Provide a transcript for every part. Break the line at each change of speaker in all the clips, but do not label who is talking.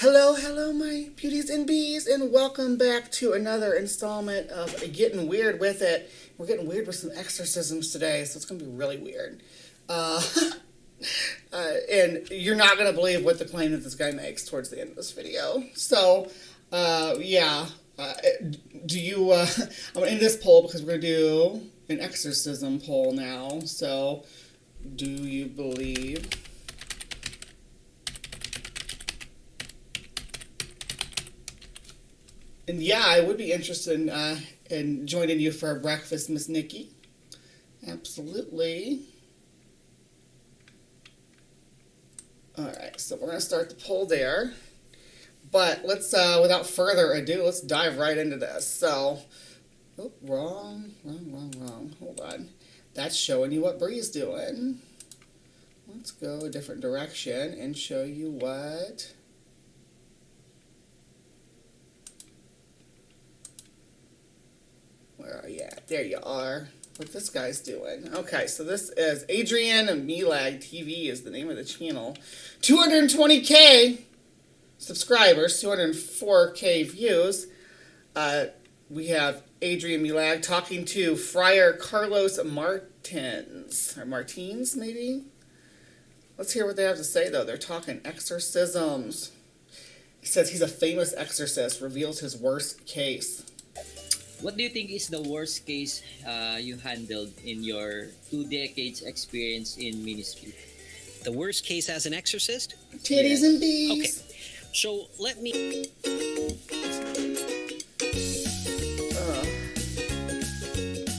Hello, hello, my beauties and bees, and welcome back to another installment of Getting Weird with It. We're getting weird with some exorcisms today, so it's going to be really weird. Uh, and you're not going to believe what the claim that this guy makes towards the end of this video. So, yeah. Do you, I'm going to end this poll because we're going to do an exorcism poll now. So, do you believe And yeah, I would be interested in joining you for breakfast, Miss Nikki. Absolutely. All right, so we're gonna start the poll there. But let's, without further ado, let's dive right into this. So, oh, wrong. Hold on. That's showing you what Bree's doing. Let's go a different direction and show you what Where are you at? There you are. What this guy's doing. Okay, so this is BroAdrianMilag TV is the name of the channel. 220K subscribers, 204K views. We have Adrian Milag talking to Friar Carlos Martins. Or Martins, maybe? Let's hear what they have to say, though. They're talking exorcisms. He says he's a famous exorcist, reveals his worst case.
What do you think is the worst case you handled in your 2 decades experience in ministry?
The worst case as an exorcist?
Titties and bees.
Okay, so let me...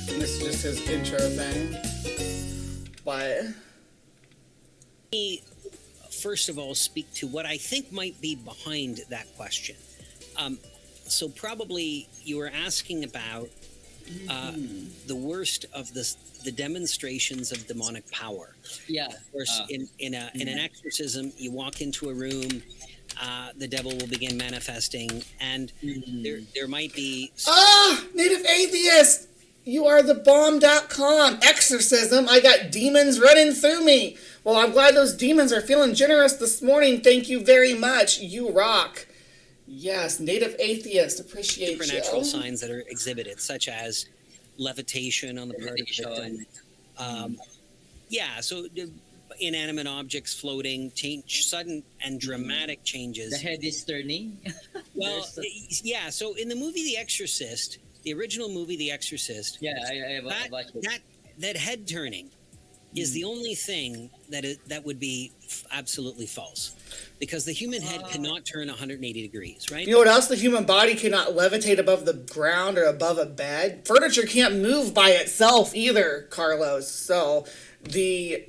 This is just his intro thing. But
first of all speak to what I think might be behind that question. So probably you were asking about the worst of the demonstrations of demonic power.
Yeah.
Of course, in an exorcism, you walk into a room, the devil will begin manifesting, and there might be...
Native Atheist! You are the bomb.com. Exorcism. I got demons running through me. Well, I'm glad those demons are feeling generous this morning. Thank you very much. You rock. Yes, Native Atheist, appreciate
supernatural signs that are exhibited, such as levitation on the part of the victim. Yeah, so inanimate objects floating, sudden and dramatic changes.
The head is turning.
Well, yeah, so in the movie The Exorcist, the original movie The Exorcist,
yeah, I watched it.
That head turning is the only thing that would be absolutely false. Because the human head cannot turn 180 degrees, right?
You know what else? The human body cannot levitate above the ground or above a bed. Furniture can't move by itself either, Carlos. So the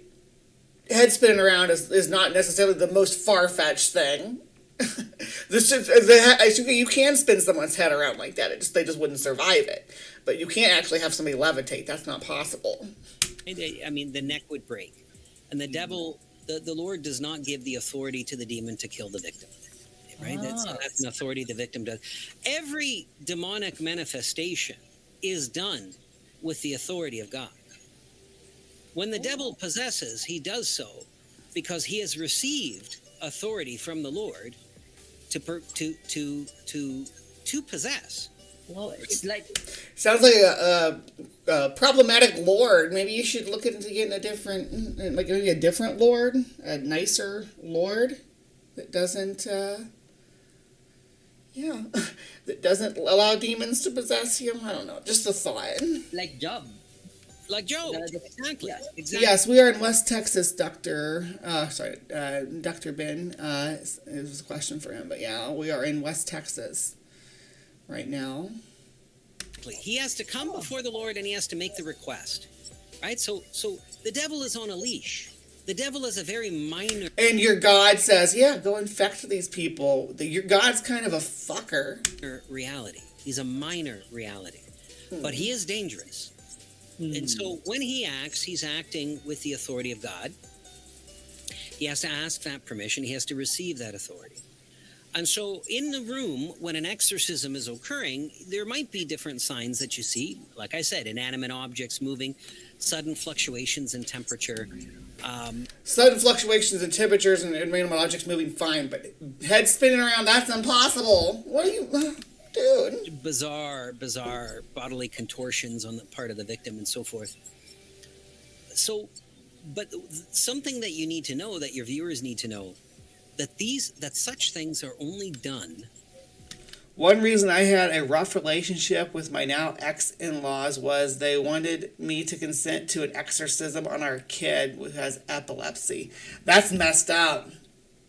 head spinning around is not necessarily the most far-fetched thing. You can spin someone's head around like that. They just wouldn't survive it. But you can't actually have somebody levitate. That's not possible.
I mean, the neck would break. And the devil... The Lord does not give the authority to the demon to kill the victim, right? That's an authority the victim does. Every demonic manifestation is done with the authority of God. When the devil possesses, he does so because he has received authority from the Lord to possess.
Well, it's like...
Sounds like a problematic lord. Maybe you should look into getting a different lord, a nicer lord that doesn't, that doesn't allow demons to possess you. I don't know. Just a thought.
Like Job.
Like Job. Exactly.
Yeah.
Exactly.
Yes, we are in West Texas, Dr. Ben. It was a question for him, but yeah, we are in West Texas right now.
He has to come before the Lord and he has to make the request, right? So the devil is on a leash. The devil is a very minor...
And your God says, yeah, go infect these people. Your God's kind of a fucker.
Reality. He's a minor reality. But he is dangerous. And so when he acts, he's acting with the authority of God. He has to ask that permission. He has to receive that authority. And so in the room, when an exorcism is occurring, there might be different signs that you see. Like I said, inanimate objects moving. sudden fluctuations in temperature.
Sudden fluctuations in temperatures and random objects moving fine, but head spinning around, that's impossible. What are you, dude?
Bizarre bodily contortions on the part of the victim and so forth. So, but something that you need to know, that your viewers need to know, that such things are only done.
One reason I had a rough relationship with my now ex-in-laws was they wanted me to consent to an exorcism on our kid who has epilepsy. That's messed up.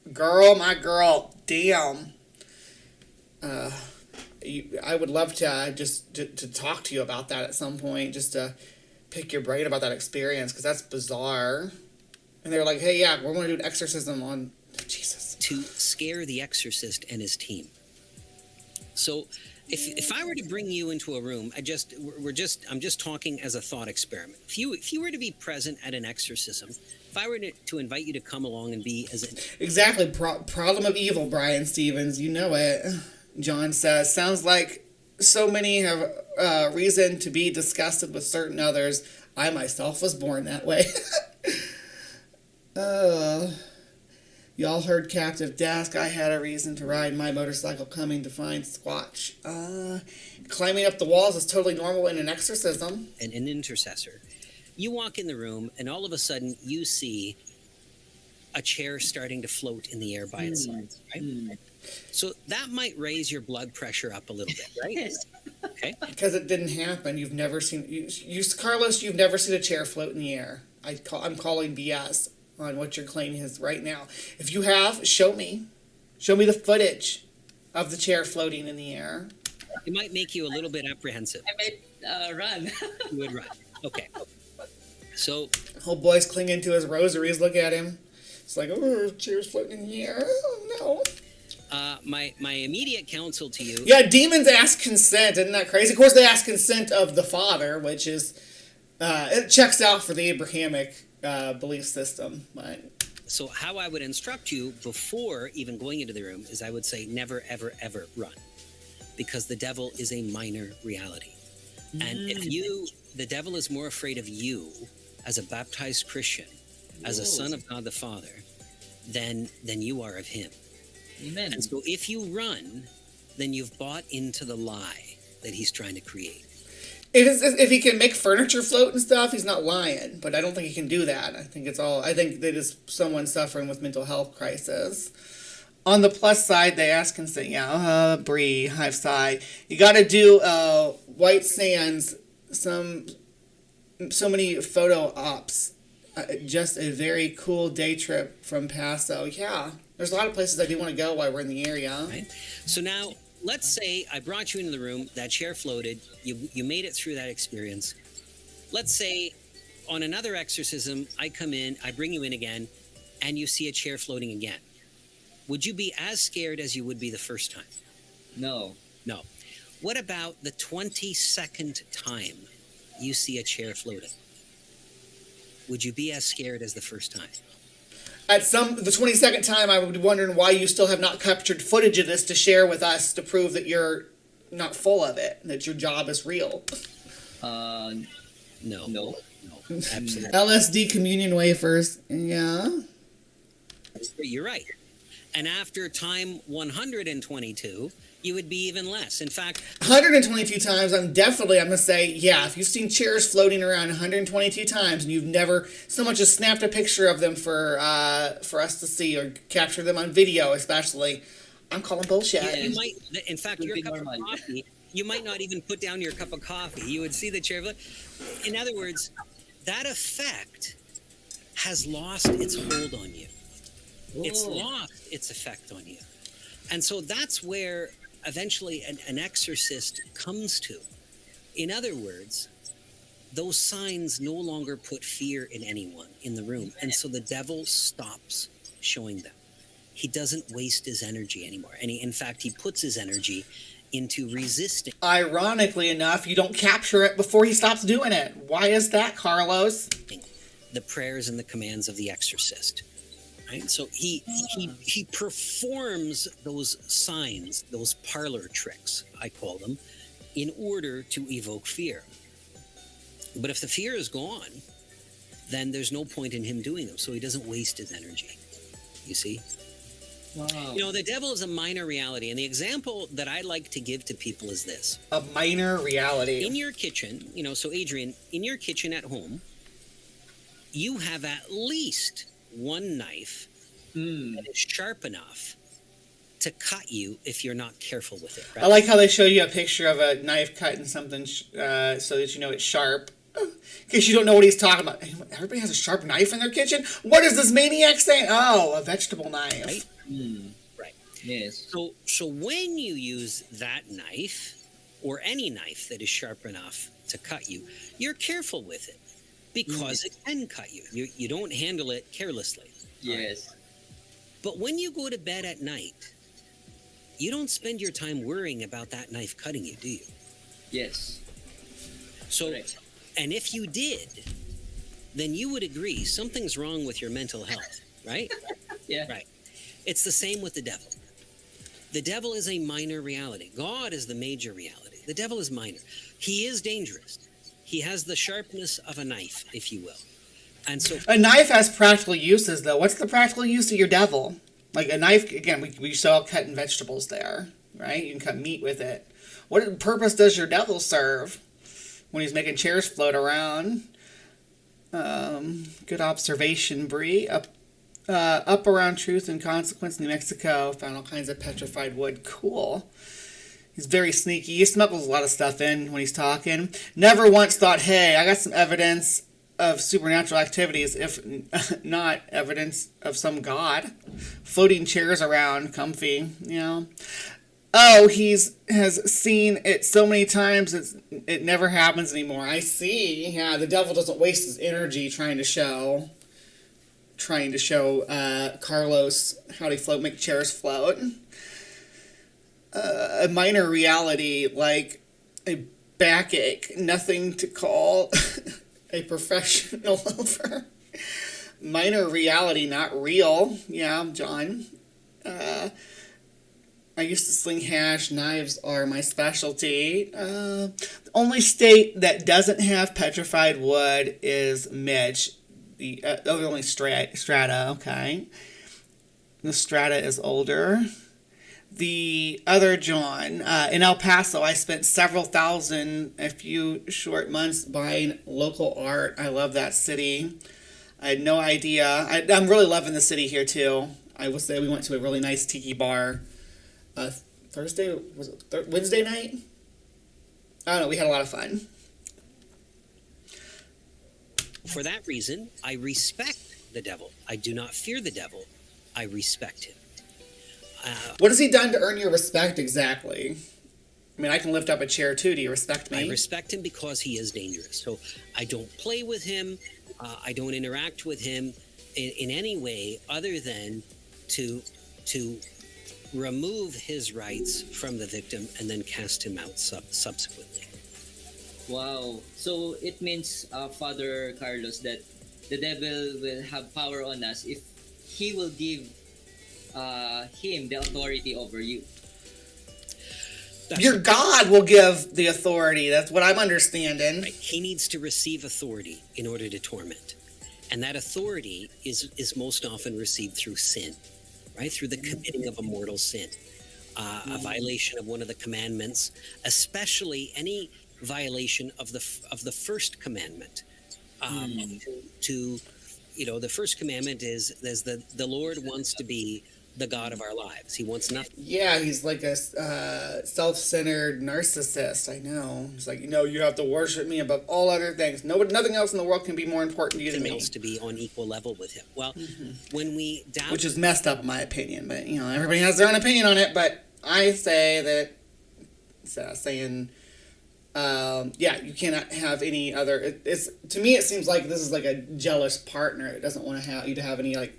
My girl, damn. I would love to to talk to you about that at some point, just to pick your brain about that experience, because that's bizarre. And they were like, hey, yeah, we're going to do an exorcism on Jesus.
To scare the exorcist and his team. So if I were to bring you into a room, I'm just talking as a thought experiment. If you were to be present at an exorcism, if I were to invite you to come along and be as an...
Exactly. Problem of evil, Brian Stevens. You know it. John says, sounds like so many have reason to be disgusted with certain others. I myself was born that way. Y'all heard Captive Desk. I had a reason to ride my motorcycle coming to find Squatch. Climbing up the walls is totally normal in an exorcism.
An intercessor. You walk in the room and all of a sudden you see a chair starting to float in the air by itself, right? So that might raise your blood pressure up a little bit, right? Okay.
Because it didn't happen. You've never seen... Carlos, you've never seen a chair float in the air. I'm calling BS on what you're claiming is right now. If you have, show me. Show me the footage of the chair floating in the air.
It might make you a little bit apprehensive.
I might run.
You would run. Okay. So...
Old boy's clinging to his rosaries. Look at him. It's like, oh, chair's floating in the air. Oh, no.
My immediate counsel to you...
Yeah, demons ask consent. Isn't that crazy? Of course, they ask consent of the Father, which is... it checks out for the Abrahamic belief system. But...
So how I would instruct you before even going into the room is I would say never, ever, ever run. Because the devil is a minor reality. And if the devil is more afraid of you as a baptized Christian, as a son of God the Father, than you are of him.
Amen.
And so if you run, then you've bought into the lie that he's trying to create.
If he can make furniture float and stuff, he's not lying. But I don't think he can do that. I think that is someone suffering with mental health crisis. On the plus side, they ask consent. Yeah, Bree, Hive side. You got to do White Sands. So many photo ops. Just a very cool day trip from Paso. Yeah, there's a lot of places I do want to go while we're in the area.
Right. So now, let's say I brought you into the room, that chair floated, you made it through that experience. Let's say on another exorcism, I come in, I bring you in again, and you see a chair floating again. Would you be as scared as you would be the first time?
No.
No. What about the 22nd time you see a chair floating? Would you be as scared as the first time?
The 22nd time, I would be wondering why you still have not captured footage of this to share with us to prove that you're not full of it, that your job is real.
No. Absolutely.
LSD communion wafers. Yeah.
You're right. And after time 122, you would be even less. In fact,
122 times, I'm going to say, yeah, if you've seen chairs floating around 122 times and you've never so much as snapped a picture of them for us to see or capture them on video, especially, I'm calling bullshit.
Yeah, you might, in fact, your cup of coffee, you might not even put down your cup of coffee. You would see the chair. In other words, that effect has lost its hold on you. Whoa. It's lost its effect on you. And so that's where eventually an exorcist comes to. In other words, those signs no longer put fear in anyone in the room. And so the devil stops showing them. He doesn't waste his energy anymore. And in fact, he puts his energy into resisting.
Ironically enough, you don't capture it before he stops doing it. Why is that, Carlos?
The prayers and the commands of the exorcist. Right? So he performs those signs, those parlor tricks, I call them, in order to evoke fear. But if the fear is gone, then there's no point in him doing them. So he doesn't waste his energy. You see?
Wow.
The devil is a minor reality. And the example that I like to give to people is this.
A minor reality.
In your kitchen, so Adrian, in your kitchen at home, you have at least one knife that is sharp enough to cut you if you're not careful with it. Right?
I like how they show you a picture of a knife cutting something so that you know it's sharp. In case you don't know what he's talking about. Everybody has a sharp knife in their kitchen? What is this maniac saying? Oh, a vegetable knife.
Right? Right.
Yes.
So when you use that knife, or any knife that is sharp enough to cut you, you're careful with it because it can cut you. You don't handle it carelessly.
Yes.
But when you go to bed at night, you don't spend your time worrying about that knife cutting you, do you?
Yes.
So,
Correct.
and if you did, then you would agree something's wrong with your mental health, right?
Yeah.
Right. It's the same with the devil. The devil is a minor reality. God is the major reality. The devil is minor. He is dangerous. He has the sharpness of a knife, if you will. And so
A knife has practical uses, though. What's the practical use of your devil? Like a knife, again, we saw cutting vegetables there, right? You can cut meat with it. What purpose does your devil serve when he's making chairs float around? Good observation, Bree. Up around Truth and Consequence, New Mexico. Found all kinds of petrified wood. Cool. He's very sneaky. He smuggles a lot of stuff in when he's talking. Never once thought, hey, I got some evidence of supernatural activities, if not evidence of some god. Floating chairs around, comfy, Oh, has seen it so many times it never happens anymore. I see. Yeah, the devil doesn't waste his energy trying to show Carlos how to make chairs float. A minor reality like a backache, nothing to call a professional over. Minor reality, not real. Yeah, John. I used to sling hash. Knives are my specialty. The only state that doesn't have petrified wood is Mitch. The only strata, okay. The strata is older. The other John, in El Paso, I spent several thousand, a few short months buying local art. I love that city. I had no idea. I'm really loving the city here, too. I will say we went to a really nice tiki bar Thursday, was it Wednesday night? I don't know, we had a lot of fun.
for that reason, I respect the devil. I do not fear the devil. I respect him.
What has he done to earn your respect exactly? I mean, I can lift up a chair too. Do you respect me?
I respect him because he is dangerous. So I don't play with him. I don't interact with him in any way other than to remove his rights from the victim and then cast him out subsequently.
Wow. So it means, Father Carlos, that the devil will have power on us if he will give him the authority over you.
Your God will give the authority. That's what I'm understanding.
Right. He needs to receive authority in order to torment. And that authority is most often received through sin, right? Through the committing of a mortal sin, a violation of one of the commandments, especially any violation of the first commandment. The first commandment is the Lord wants to be the God of our lives. He wants nothing.
Yeah, he's like a self-centered narcissist. I know. He's like, you have to worship me above all other things. Nothing else in the world can be more important to you than me.
Else to be on equal level with him. Well, when we doubt,
which is messed up in my opinion, but everybody has their own opinion on it. But I say that you cannot have any other. It's to me, it seems like this is like a jealous partner that doesn't want to have you to have any like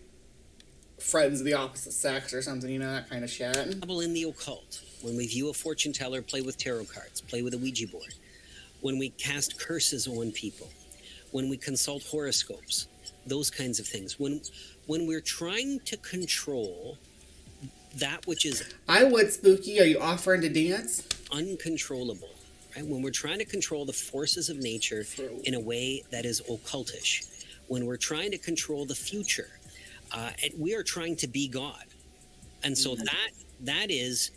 friends of the opposite sex or something, that kind of shit.
Double in the occult. When we view a fortune teller, play with tarot cards, play with a Ouija board. When we cast curses on people. When we consult horoscopes. Those kinds of things. When we're trying to control that which is
I would, Spooky. Are you offering to dance?
uncontrollable. right? When we're trying to control the forces of nature in a way that is occultish, when we're trying to control the future, and we are trying to be God. And so that is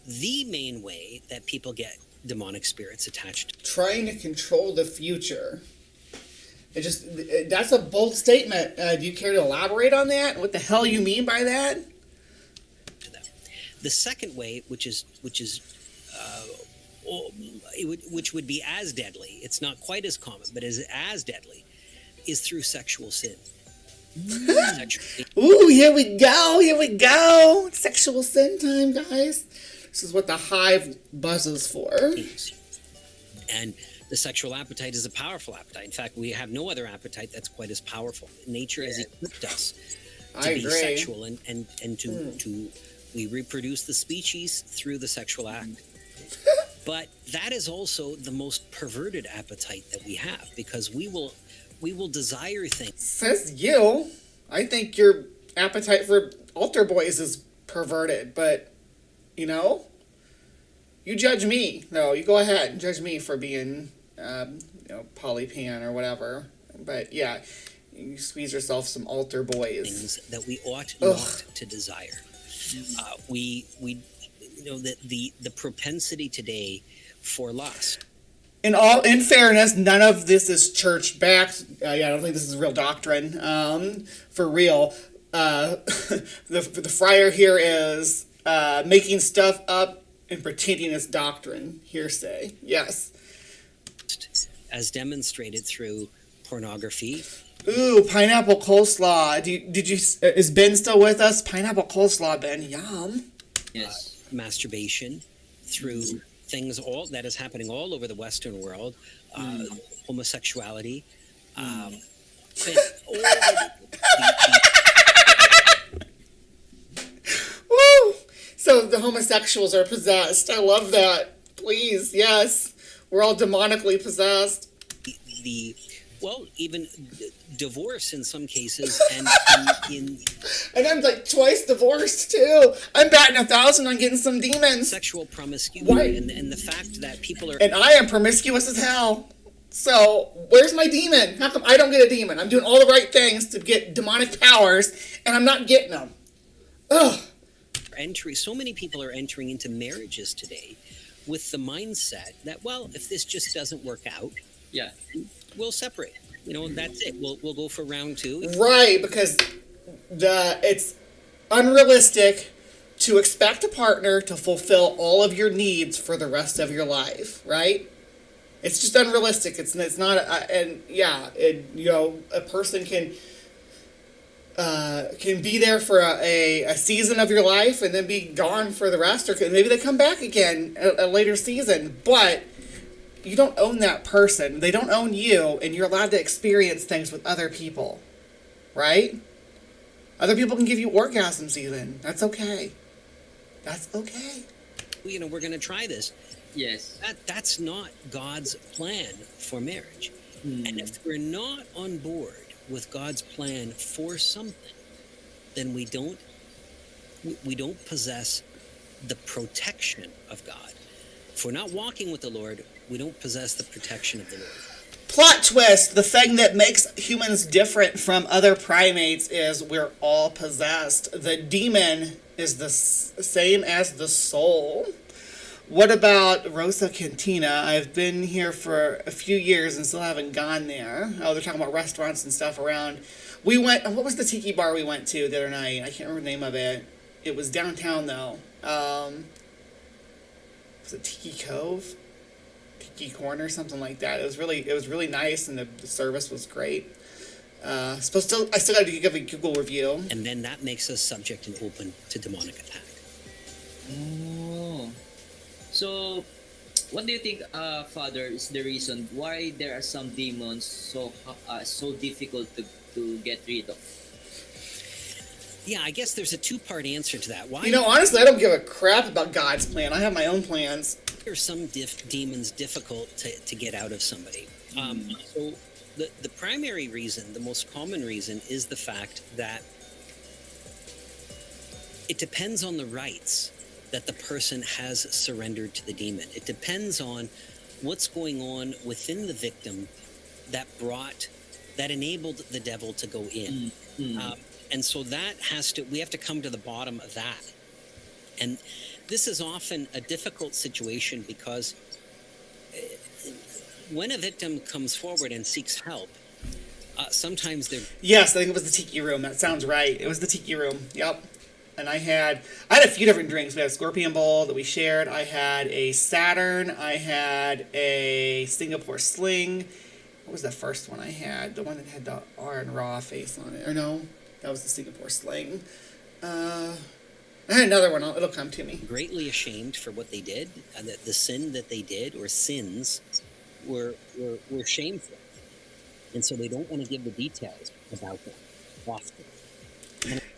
the main way that people get demonic spirits attached.
Trying to control the future. That's a bold statement. Do you care to elaborate on that? What the hell you mean by that?
The second way, which would be as deadly, it's not quite as common, but is as deadly, is through sexual sin.
Ooh, here we go. Sexual sin time, guys. This is what the Hive buzzes for.
And the sexual appetite is a powerful appetite. In fact, we have no other appetite that's quite as powerful. Nature has equipped us to be sexual and to we reproduce the species through the sexual act. But that is also the most perverted appetite that we have, because we will desire things.
Says you. I think your appetite for altar boys is perverted, but you judge me. No, you go ahead and judge me for being polypan or whatever. But yeah, you squeeze yourself some altar boys.
Things that we ought not to desire. The propensity today for lust.
In fairness, none of this is church backed. I don't think this is real doctrine. For real, the friar here is making stuff up and pretending it's doctrine, hearsay. Yes.
As demonstrated through pornography.
Ooh, pineapple coleslaw. Is Ben still with us? Pineapple coleslaw, Ben. Yum.
Yes.
Masturbation through things that is happening all over the Western world. Homosexuality.
Woo! So the homosexuals are possessed. I love that. Please, yes. We're all demonically possessed.
Even divorce in some cases, and
and I'm like twice divorced too. I'm batting 1,000 on getting some demons.
Sexual promiscuity, and the fact that people are.
And I am promiscuous as hell. So where's my demon? How come I don't get a demon? I'm doing all the right things to get demonic powers, and I'm not getting them. Ugh.
So many people are entering into marriages today with the mindset that, well, if this just doesn't work out, we'll separate. That's it. We'll go for round 2.
Right, because it's unrealistic to expect a partner to fulfill all of your needs for the rest of your life, right? It's just unrealistic. It's not, a person can be there for a season of your life and then be gone for the rest, or maybe they come back again a later season, but you don't own that person. They don't own you, and you're allowed to experience things with other people, right? Other people can give you orgasms even. That's okay. That's okay.
We're going to try this.
Yes.
That's not God's plan for marriage. And if we're not on board with God's plan for something, then we don't possess the protection of God. If we're not walking with the Lord, we don't possess the protection of the Lord.
Plot twist, the thing that makes humans different from other primates is we're all possessed. The demon is the same as the soul. What about Rosa Cantina? I've been here for a few years and still haven't gone there. Oh, they're talking about restaurants and stuff around. What was the tiki bar we went to the other night? I can't remember the name of it. It was downtown though. Was it Tiki Cove? CrypticCorner, something like that. It was really nice, and the service was great. I still got to give a Google review.
And then that makes us subject and open to demonic attack.
Oh. So, what do you think, Father, is the reason why there are some demons so difficult to get rid of?
Yeah, I guess there's a 2-part answer to that. Why?
Honestly, I don't give a crap about God's plan. I have my own plans.
Are some demons difficult to get out of somebody? So the primary reason, the most common reason, is the fact that it depends on the rites that the person has surrendered to the demon. It depends on what's going on within the victim that enabled the devil to go in. And so we have to come to the bottom of that. And this is often a difficult situation because when a victim comes forward and seeks help, sometimes they're...
Yes, I think it was the tiki room. That sounds right. It was the tiki room. Yep. And I had a few different drinks. We had a Scorpion Bowl that we shared. I had a Saturn. I had a Singapore Sling. What was the first one I had? The one that had the R and Raw face on it. Or no, that was the Singapore Sling. I had another one. It'll come to me.
Greatly ashamed for what they did, and that the sin that they did, or sins, were shameful. And so they don't want to give the details about them often.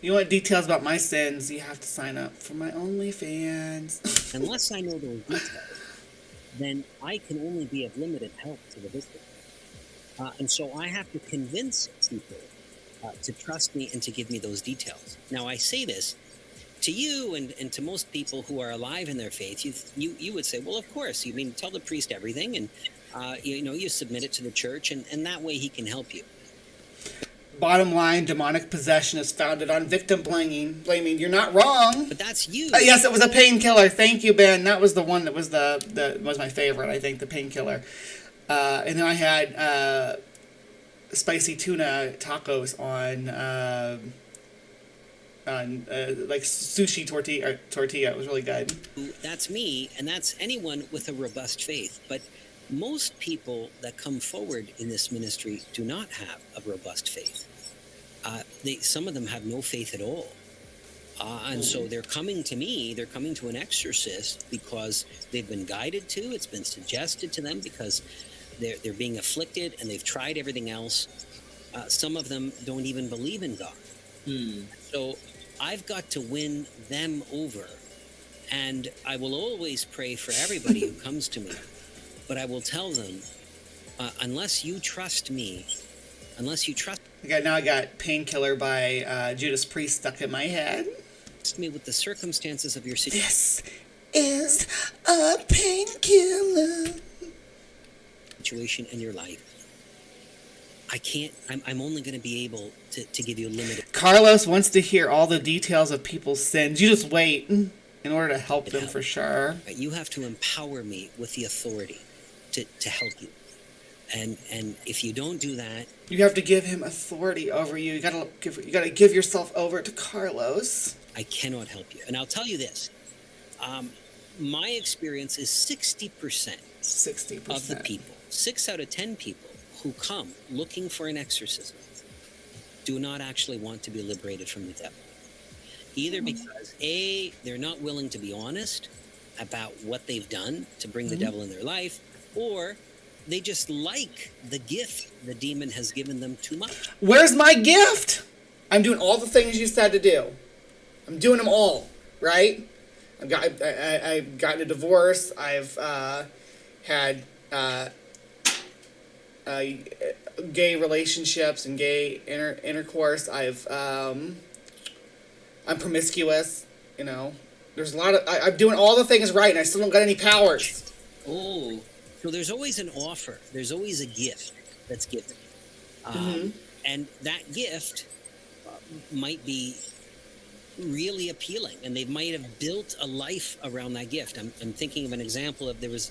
You want details about my sins? You have to sign up for my OnlyFans.
Unless I know those details, then I can only be of limited help to the victim. And so I have to convince people to trust me and to give me those details. Now, I say this to you and to most people who are alive in their faith. You would say, well, of course. You mean tell the priest everything, and you submit it to the church, and that way he can help you.
Bottom line, demonic possession is founded on victim blaming. You're not wrong.
But that's you.
Yes, it was a painkiller. Thank you, Ben. That was the one that was was my favorite. I think the painkiller. And then I had spicy tuna tacos on like sushi tortilla. It was really good.
That's me, and that's anyone with a robust faith. But most people that come forward in this ministry do not have a robust faith. Some of them have no faith at all. And so they're coming to me, they're coming to an exorcist because they've been guided to, it's been suggested to them because they're being afflicted and they've tried everything else. Some of them don't even believe in God. So I've got to win them over. And I will always pray for everybody who comes to me. But I will tell them, unless you trust me,
Now I got Painkiller by Judas Priest stuck in my head.
Trust me with the circumstances of your situation.
This is a painkiller.
Situation in your life. I can't, I'm only going to be able to give you a limited.
Carlos wants to hear all the details of people's sins. You just wait in order to help them for sure.
You have to empower me with the authority to help you. And if you don't do that,
you have to give him authority over you. You gotta give yourself over to Carlos.
I cannot help you. And I'll tell you this. My experience is 60% of the people, 6 out of 10 people who come looking for an exorcism do not actually want to be liberated from the devil. Either because A, they're not willing to be honest about what they've done to bring the devil in their life, or they just like the gift the demon has given them too much.
Where's my gift? I'm doing all the things you said to do. I'm doing them all, right? I've gotten a divorce. I've had gay relationships and gay intercourse. I'm promiscuous. There's a lot of. I'm doing all the things right, and I still don't got any powers.
Oh. So there's always an offer. There's always a gift that's given. And that gift might be really appealing, and they might have built a life around that gift. I'm thinking of an example of there was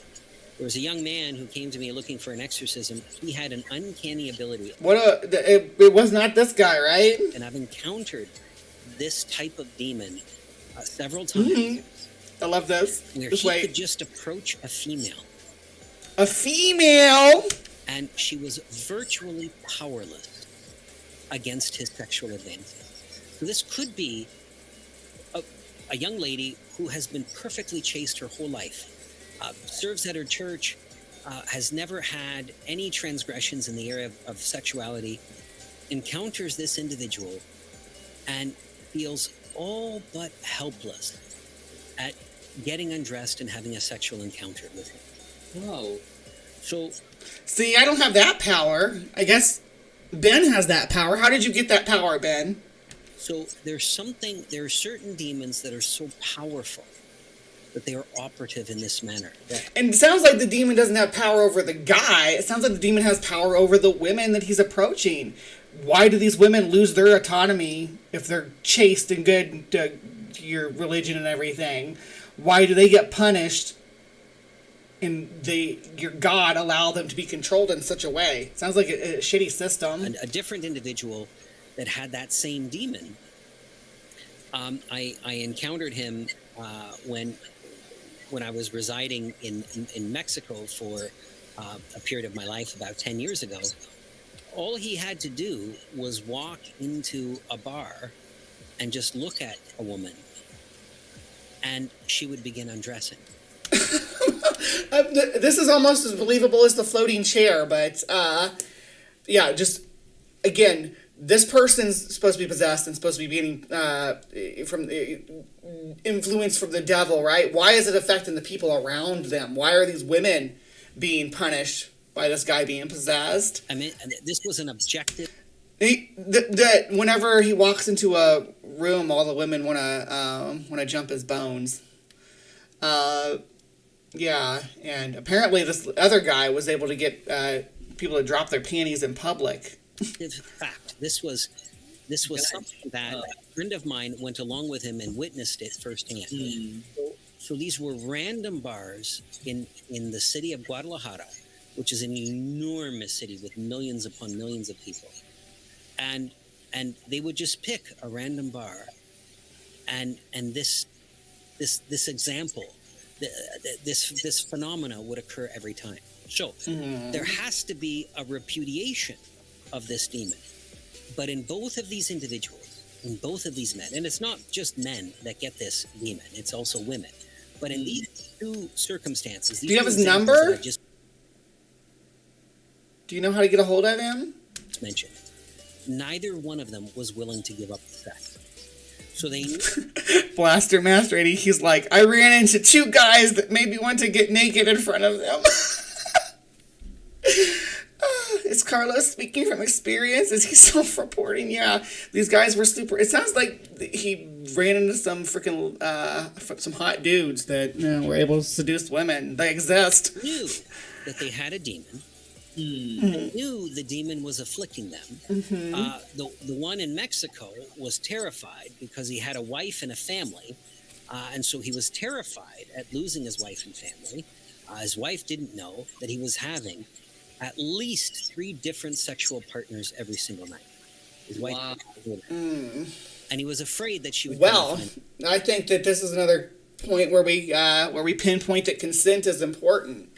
a young man who came to me looking for an exorcism. He had an uncanny ability.
It was not this guy, right?
And I've encountered this type of demon several times.
I love this.
Where he could just approach a female.
A female?
And she was virtually powerless against his sexual advances. So this could be a young lady who has been perfectly chaste her whole life, serves at her church, has never had any transgressions in the area of sexuality, encounters this individual, and feels all but helpless at getting undressed and having a sexual encounter with him.
Wow.
So,
see, I don't have that power. I guess Ben has that power. How did you get that power, Ben?
So there are certain demons that are so powerful that they are operative in this manner. That
And it sounds like the demon doesn't have power over the guy. It sounds like the demon has power over the women that he's approaching. Why do these women lose their autonomy if they're chaste and good to your religion and everything? Why do they get punished and your God allow them to be controlled in such a way? Sounds like a shitty system.
a different individual that had that same demon, I encountered him when I was residing in Mexico for a period of my life about 10 years ago. All he had to do was walk into a bar and just look at a woman, and she would begin undressing.
This is almost as believable as the floating chair, but yeah, just again, this person's supposed to be possessed and supposed to be being from influenced from the devil, right? Why is it affecting the people around them? Why are these women being punished by this guy being possessed?
I mean, this was an objective.
That whenever he walks into a room, all the women want to jump his bones. Yeah, and apparently this other guy was able to get people to drop their panties in public.
In fact, this was something that a friend of mine went along with him and witnessed it firsthand. So these were random bars in the city of Guadalajara, which is an enormous city with millions upon millions of people, and they would just pick a random bar, and this example, this phenomena would occur every time. So there has to be a repudiation of this demon. But in both of these individuals, in both of these men, and it's not just men that get this demon, it's also women. But in these two circumstances,
do you have his number? Do you know how to get a hold of him?
Mentioned. Neither one of them was willing to give up the sex. So they
Blaster Master 80, he's like, I ran into two guys that made me want to get naked in front of them. Is Carlos speaking from experience? Is he self-reporting? Yeah, these guys were super. It sounds like he ran into some freaking some hot dudes that were able to seduce women. They exist.
Knew that they had a demon. They knew the demon was afflicting them. The one in Mexico was terrified because he had a wife and a family, and so he was terrified at losing his wife and family. His wife didn't know that he was having at least 3 different sexual partners every single night. His wife, and he was afraid that she would.
Well, I think that this is another point where we pinpoint that consent is important.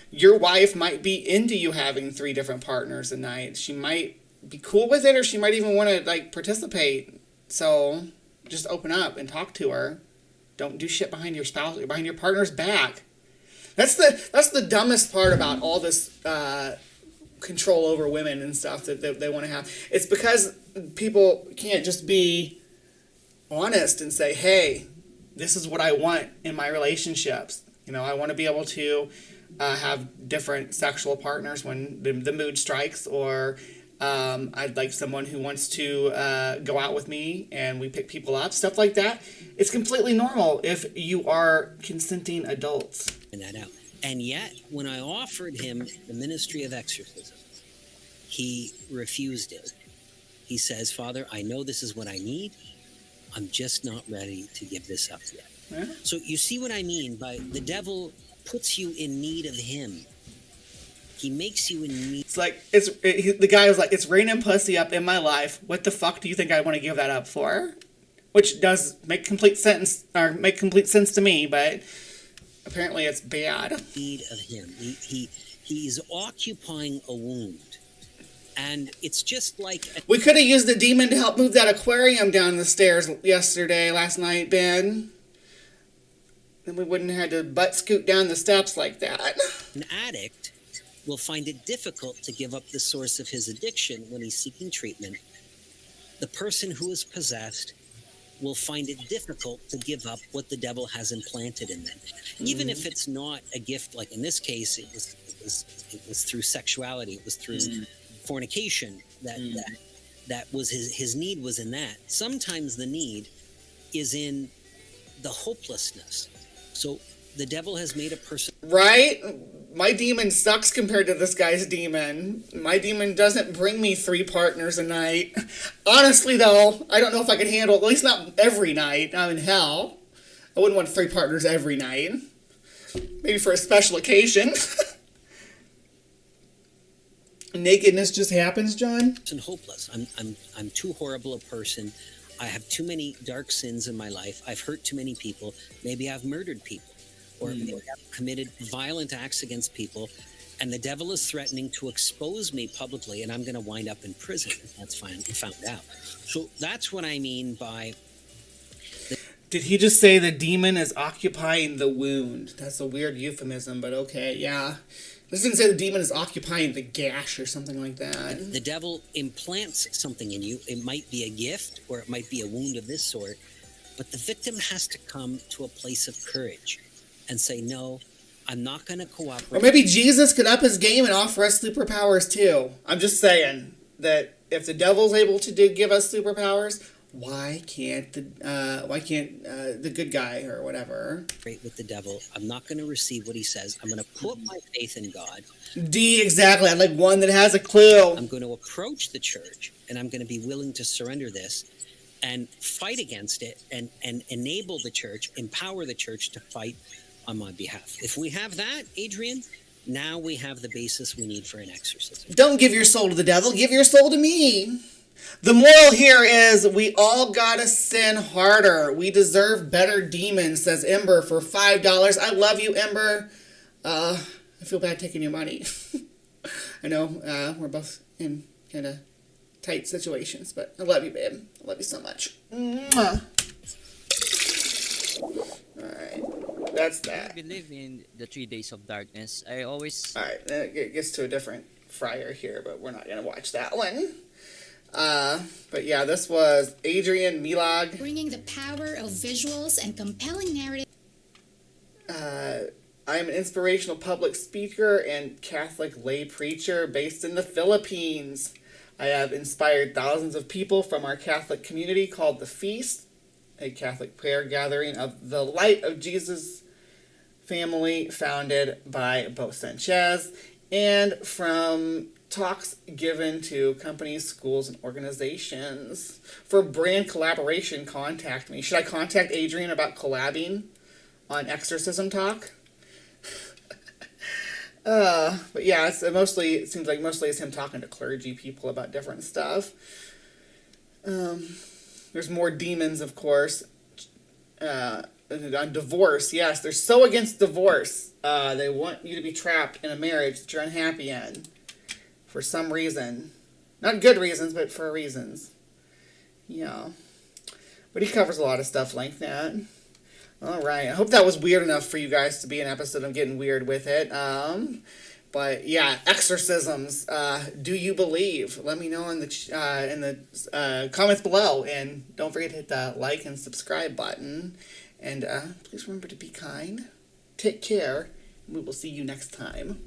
Your wife might be into you having 3 different partners a night. She might be cool with it, or she might even want to participate. So just open up and talk to her. Don't do shit behind your spouse or behind your partner's back. That's the dumbest part about all this control over women and stuff that they want to have. It's because people can't just be honest and say, hey, this is what I want in my relationships. I want to be able to have different sexual partners when the mood strikes, or I'd like someone who wants to go out with me and we pick people up, stuff like that. It's completely normal if you are consenting adults.
That out. And yet, when I offered him the ministry of exorcism, he refused it. He says, Father, I know this is what I need. I'm just not ready to give this up yet. Yeah. So you see what I mean by the devil puts you in need of him. He makes you in need. It's like,
the guy was like, it's raining pussy up in my life. What the fuck do you think I want to give that up for? Which does make complete sense to me, but apparently it's bad.
Need of him. He's occupying a wound. And it's just like...
We could have used the demon to help move that aquarium down the stairs last night, Ben. Then we wouldn't have had to butt scoot down the steps like that.
An addict will find it difficult to give up the source of his addiction when he's seeking treatment. The person who is possessed will find it difficult to give up what the devil has implanted in them. Even if it's not a gift, like in this case, it was through sexuality, it was through fornication that was his need was in that. Sometimes the need is in the hopelessness. So the devil has made a person.
Right? My demon sucks compared to this guy's demon. My demon doesn't bring me 3 partners a night. Honestly, though, I don't know if I could handle, at least not every night. I'm in hell. I wouldn't want 3 partners every night. Maybe for a special occasion. Nakedness just happens, John?
And hopeless. I'm too horrible a person. I have too many dark sins in my life. I've hurt too many people. Maybe I've murdered people, or maybe I've committed violent acts against people, and the devil is threatening to expose me publicly, and I'm going to wind up in prison if that's found out. So that's what I mean by.
Did he just say the demon is occupying the wound? That's a weird euphemism, but okay, yeah. This didn't say the demon is occupying the gash or something like that.
The devil implants something in you. It might be a gift, or it might be a wound of this sort, but the victim has to come to a place of courage and say, no, I'm not going to cooperate.
Or maybe Jesus could up his game and offer us superpowers too. I'm just saying that if the devil's able to give us superpowers, why can't the good guy or whatever?
With the devil, I'm not going to receive what he says. I'm going to put my faith in God.
D, exactly. I'd like one that has a clue.
I'm going to approach the church, and I'm going to be willing to surrender this and fight against it, and enable the church, empower the church to fight on my behalf. If we have that, Adrian, now we have the basis we need for an exorcism.
Don't give your soul to the devil. Give your soul to me. The moral here is we all gotta sin harder. We deserve better demons, says Ember for $5. I love you, Ember. I feel bad taking your money. I know we're both in kind of tight situations, but I love you, babe. I love you so much. Mwah. Alright, that's that.
I believe in the 3 days of darkness. I always...
Alright, it gets to a different fryer here, but we're not gonna watch that one. But yeah, this was BroAdrianMilag.
Bringing the power of visuals and compelling narrative.
I am an inspirational public speaker and Catholic lay preacher based in the Philippines. I have inspired thousands of people from our Catholic community called The Feast, a Catholic prayer gathering of the Light of Jesus family founded by Bo Sanchez, and from talks given to companies, schools, and organizations. For brand collaboration, contact me. Should I contact Adrian about collabing on Exorcism Talk? But yeah, it seems like mostly it's him talking to clergy people about different stuff. There's more demons, of course. On divorce, yes, they're so against divorce. They want you to be trapped in a marriage that you're unhappy in. For some reason. Not good reasons, but for reasons. Yeah. But he covers a lot of stuff like that. Alright, I hope that was weird enough for you guys to be an episode of Getting Weird with it. But yeah, exorcisms. Do you believe? Let me know in the comments below. And don't forget to hit the like and subscribe button. And please remember to be kind. Take care. And we will see you next time.